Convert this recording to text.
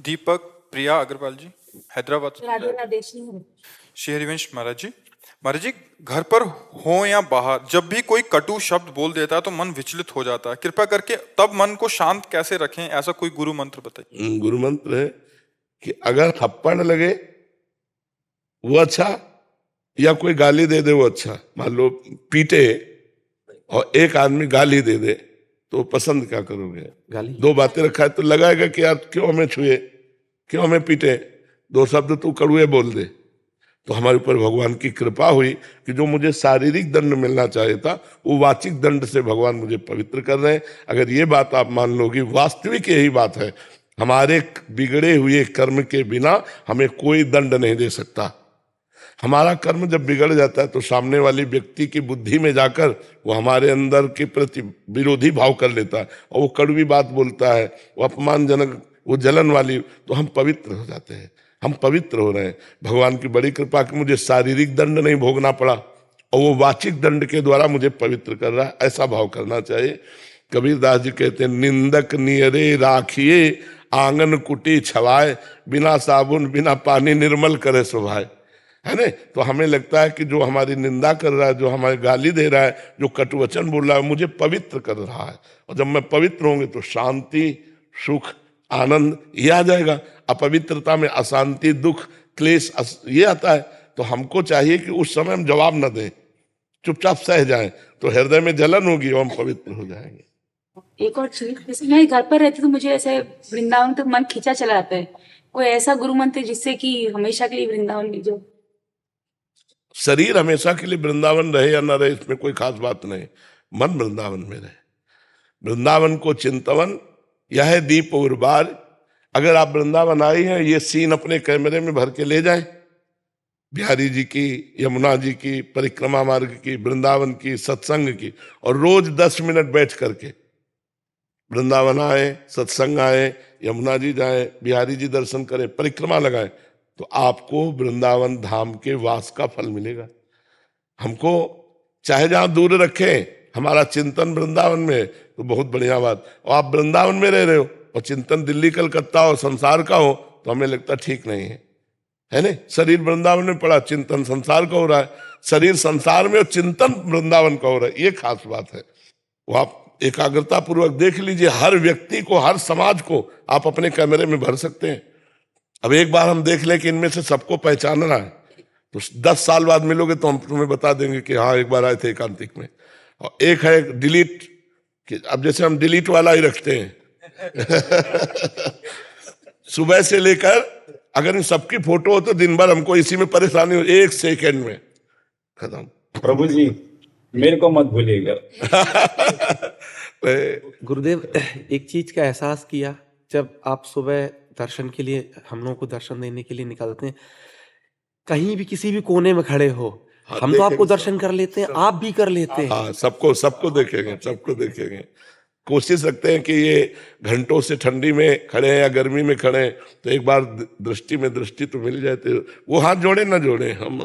दीपक प्रिया अग्रवाल जी, हैदराबाद से। राधे राधे श्री हरि। श्री हरिवंश महाराज जी, घर पर हो या बाहर, जब भी कोई कटु शब्द बोल देता है तो मन विचलित हो जाता है। कृपया करके तब मन को शांत कैसे रखें, ऐसा कोई गुरु मंत्र बताइए। गुरु मंत्र है कि अगर थप्पड़ लगे वो अच्छा, या कोई गाली दे दे वो अच्छा। मान लो पीटे और एक आदमी गाली दे दे तो पसंद क्या करोगे? गाली। दो बातें रखा है तो लगाएगा कि यार क्यों हमें छुए, क्यों हमें पीटे, दो शब्द तू कड़ुए बोल दे। तो हमारे ऊपर भगवान की कृपा हुई कि जो मुझे शारीरिक दंड मिलना चाहिए था वो वाचिक दंड से भगवान मुझे पवित्र कर रहे हैं। अगर ये बात आप मान लोगी, वास्तविक यही बात है, हमारे बिगड़े हुए कर्म के बिना हमें कोई दंड नहीं दे सकता। हमारा कर्म जब बिगड़ जाता है तो सामने वाली व्यक्ति की बुद्धि में जाकर वो हमारे अंदर के प्रति विरोधी भाव कर लेता है और वो कड़वी बात बोलता है, वो अपमानजनक, वो जलन वाली, तो हम पवित्र हो जाते हैं, हम पवित्र हो रहे हैं। भगवान की बड़ी कृपा कि मुझे शारीरिक दंड नहीं भोगना पड़ा और वो वाचिक दंड के द्वारा मुझे पवित्र कर रहा है। ऐसा भाव करना चाहिए। कबीरदास जी कहते हैं, निंदक नियरे राखिए आंगन कुटी छवाए, बिना साबुन बिना पानी निर्मल करे स्वभाए। है ना? तो हमें लगता है कि जो हमारी निंदा कर रहा है, जो हमारी गाली दे रहा है, जो कटुवचन बोल रहा है, मुझे पवित्र कर रहा है। और जब मैं पवित्र होंगे तो शांति, सुख, आनंद ये आ जाएगा। अपवित्रता में अशांति, दुख, क्लेश ये आता है। तो हमको चाहिए कि उस समय हम जवाब न दें, चुपचाप सह जाएं, तो हृदय में जलन होगी और हम पवित्र हो जाएंगे। एक और चीज, जैसे मैं घर पर रहती तो मुझे ऐसे वृंदावन तक मन खींचा चला जाता है। कोई ऐसा गुरु मंत्र जिससे कि हमेशा के लिए वृंदावन में जो शरीर हमेशा के लिए वृंदावन रहे या न रहे इसमें कोई खास बात नहीं, मन वृंदावन में रहे। वृंदावन को चिंतवन यह है दीप और बार। अगर आप वृंदावन आई हैं, ये सीन अपने कैमरे में भर के ले जाएं, बिहारी जी की, यमुना जी की, परिक्रमा मार्ग की, वृंदावन की, सत्संग की, और रोज 10 मिनट बैठ करके वृंदावन आए, सत्संग आए, यमुना जी जाए, बिहारी जी दर्शन करें, परिक्रमा लगाएं, तो आपको वृंदावन धाम के वास का फल मिलेगा। हमको चाहे जहां दूर रखें, हमारा चिंतन वृंदावन में, तो बहुत बढ़िया बात। और आप वृंदावन में रह रहे हो और चिंतन दिल्ली कलकत्ता हो, संसार का हो, तो हमें लगता ठीक नहीं है ना? शरीर वृंदावन में पड़ा, चिंतन संसार का हो रहा है। शरीर संसार में और चिंतन वृंदावन का हो रहा है, ये खास बात है। वो आप एकाग्रता पूर्वक देख लीजिए। हर व्यक्ति को, हर समाज को आप अपने कैमरे में भर सकते हैं। अब एक बार हम देख लें कि इनमें से सबको पहचानना है, तो 10 साल बाद मिलोगे तो हम तुम्हें बता देंगे कि हाँ एक बार आए थे एकांतिक में। और एक है डिलीट, कि अब जैसे हम डिलीट वाला ही रखते हैं सुबह से लेकर, अगर इन सबकी फोटो हो तो दिन भर हमको इसी में परेशानी हो, 1 सेकेंड में खत्म। प्रभु जी मेरे को मत भूलिएगा। गुरुदेव, एक चीज का एहसास किया, जब आप सुबह दर्शन के लिए, हम लोगों को दर्शन देने के लिए निकलते हैं, कहीं भी किसी भी कोने में खड़े हो, हम तो आपको दर्शन कर लेते हैं, आप भी कर लेते हैं। हाँ, सबको देखेंगे, सबको देखेंगे। कोशिश रखते हैं कि ये घंटों से ठंडी में खड़े हैं या गर्मी में खड़े हैं, तो एक बार दृष्टि में दृष्टि तो मिल जाए। तो वो हाथ जोड़े ना जोड़े हम